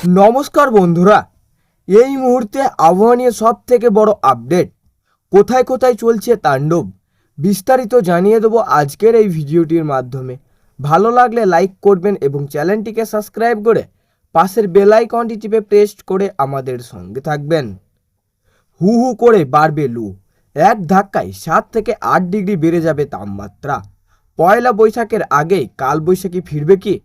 নমস্কার বন্ধুরা, এই মুহূর্তে আবহাওয়া নিয়ে সব থেকে বড় আপডেট, কোথায় কোথায় চলছে তাণ্ডব, বিস্তারিত জানিয়ে দেবো আজকের এই ভিডিওটির মাধ্যমে। ভালো লাগলে লাইক করবেন এবং চ্যানেলটিকে সাবস্ক্রাইব করে পাশের বেল আইকনটি টিপে প্রেস করে আমাদের সঙ্গে থাকবেন। হু হু করে বাড়বে লু, এক ধাক্কায় 7 থেকে 8 ডিগ্রি বেড়ে যাবে তাপমাত্রা। পয়লা বৈশাখের আগেই কালবৈশাখী ফিরবে কি?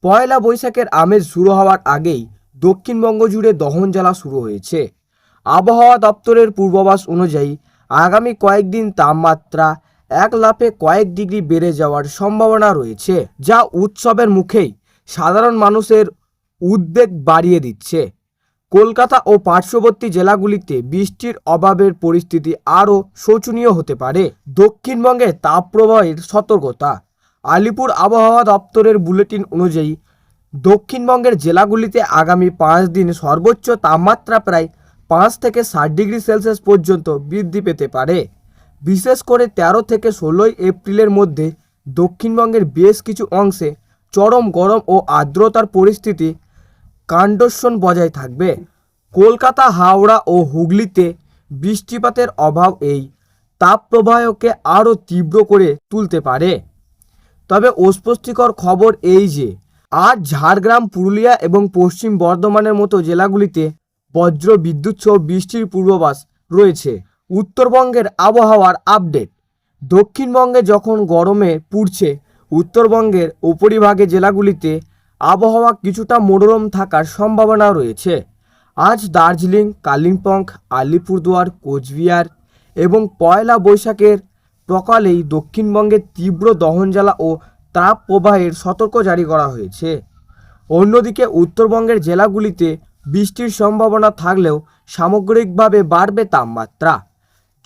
পয়লা বৈশাখের আমেজ শুরু হওয়ার আগেই দক্ষিণবঙ্গ জুড়ে দহন জ্বালা শুরু হয়েছে। আবহাওয়া দপ্তরের পূর্বাভাস অনুযায়ী আগামী কয়েকদিন তাপমাত্রা এক লাফে কয়েক ডিগ্রি বেড়ে যাওয়ার সম্ভাবনা রয়েছে, যা উৎসবের মুখেই সাধারণ মানুষের উদ্বেগ বাড়িয়ে দিচ্ছে। কলকাতা ও পার্শ্ববর্তী জেলাগুলিতে বৃষ্টির অভাবের পরিস্থিতি আরও শোচনীয় হতে পারে। দক্ষিণবঙ্গে তাপপ্রবাহের সতর্কতা। আলিপুর আবহাওয়া দপ্তরের বুলেটিন অনুযায়ী দক্ষিণবঙ্গের জেলাগুলিতে আগামী 5 দিন সর্বোচ্চ তাপমাত্রা প্রায় 5 থেকে 7 ডিগ্রি সেলসিয়াস পর্যন্ত বৃদ্ধি পেতে পারে। বিশেষ করে 13 থেকে 16 এপ্রিলের মধ্যে দক্ষিণবঙ্গের বেশ কিছু অংশে চরম গরম ও আর্দ্রতার পরিস্থিতি কন্ডিশন বজায় থাকবে। কলকাতা, হাওড়া ও হুগলিতে বৃষ্টিপাতের অভাব এই তাপপ্রবাহকে আরও তীব্র করে তুলতে পারে। তবে অস্বস্তিকর খবর এই যে আজ ঝাড়গ্রাম, পুরুলিয়া এবং পশ্চিম বর্ধমানের মতো জেলাগুলিতে বজ্র বিদ্যুৎ সহ বৃষ্টির পূর্বাভাস রয়েছে। উত্তরবঙ্গের আবহাওয়ার আপডেট। দক্ষিণবঙ্গে যখন গরমে পুড়ছে, উত্তরবঙ্গের উপরিভাগে জেলাগুলিতে আবহাওয়া কিছুটা মনোরম থাকার সম্ভাবনা রয়েছে। আজ দার্জিলিং, কালিম্পং, আলিপুরদুয়ার, কোচবিহার এবং পয়লা বৈশাখের সকালেই দক্ষিণবঙ্গে তীব্র দহনজ্বালা ও তাপ প্রবাহের সতর্ক জারি করা হয়েছে। অন্যদিকে উত্তরবঙ্গের জেলাগুলিতে বৃষ্টির সম্ভাবনা থাকলেও সামগ্রিকভাবে বাড়বে তাপমাত্রা।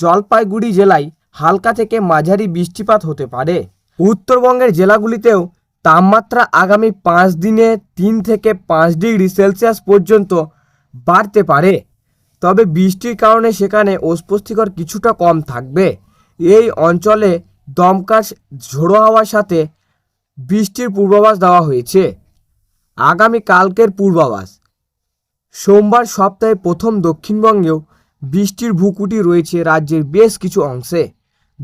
জলপাইগুড়ি জেলায় হালকা থেকে মাঝারি বৃষ্টিপাত হতে পারে। উত্তরবঙ্গের জেলাগুলিতেও তাপমাত্রা আগামী 5 দিনে 3 থেকে 5 ডিগ্রি সেলসিয়াস পর্যন্ত বাড়তে পারে। তবে বৃষ্টির কারণে সেখানে অস্বস্তিকর কিছুটা কম থাকবে। এই অঞ্চলে দমকা ঝোড়ো হাওয়ার সাথে বৃষ্টির পূর্বাভাস দেওয়া হয়েছে। আগামী কালকের পূর্বাভাস। সোমবার সপ্তাহে প্রথম দক্ষিণবঙ্গেও বৃষ্টির ভূকুটি রয়েছে রাজ্যের বেশ কিছু অংশে।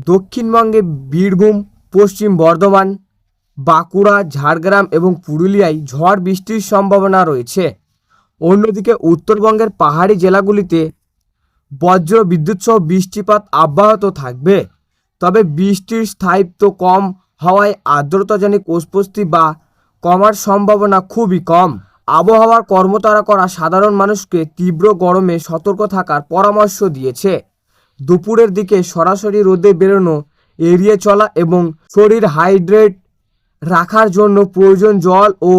দক্ষিণবঙ্গে বীরভূম, পশ্চিম বর্ধমান, বাঁকুড়া, ঝাড়গ্রাম এবং পুরুলিয়ায় ঝড় বৃষ্টির সম্ভাবনা রয়েছে। অন্যদিকে উত্তরবঙ্গের পাহাড়ি জেলাগুলিতে বজ্র বিদ্যুৎ সহ বৃষ্টিপাত অব্যাহত থাকবে। তবে বৃষ্টির স্থায়িত্ব কম হওয়ায় আর্দ্রতাজনিত অস্বস্তি বা কমার সম্ভাবনা খুবই কম। আবহাওয়ার কর্মতারা করা সাধারণ মানুষকে তীব্র গরমে সতর্ক থাকার পরামর্শ দিয়েছে। দুপুরের দিকে সরাসরি রোদে বেরোনো এড়িয়ে চলা এবং শরীর হাইড্রেট রাখার জন্য প্রয়োজন জল ও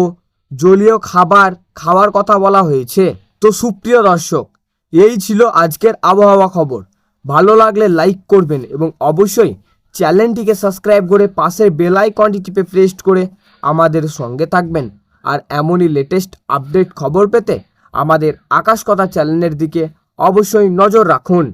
জলীয় খাবার খাওয়ার কথা বলা হয়েছে। তো সুপ্রিয় দর্শক, এই ছিল আজকের আবহাওয়া খবর। ভালো লাগলে লাইক করবেন এবং অবশ্যই চ্যানেলটিকে সাবস্ক্রাইব করে পাশের বেল আইকনটি টিপে প্রেস করে আমাদের সঙ্গে থাকবেন। আর এমনই লেটেস্ট আপডেট খবর পেতে আমাদের আকাশ কথা চ্যানেলের দিকে অবশ্যই নজর রাখুন।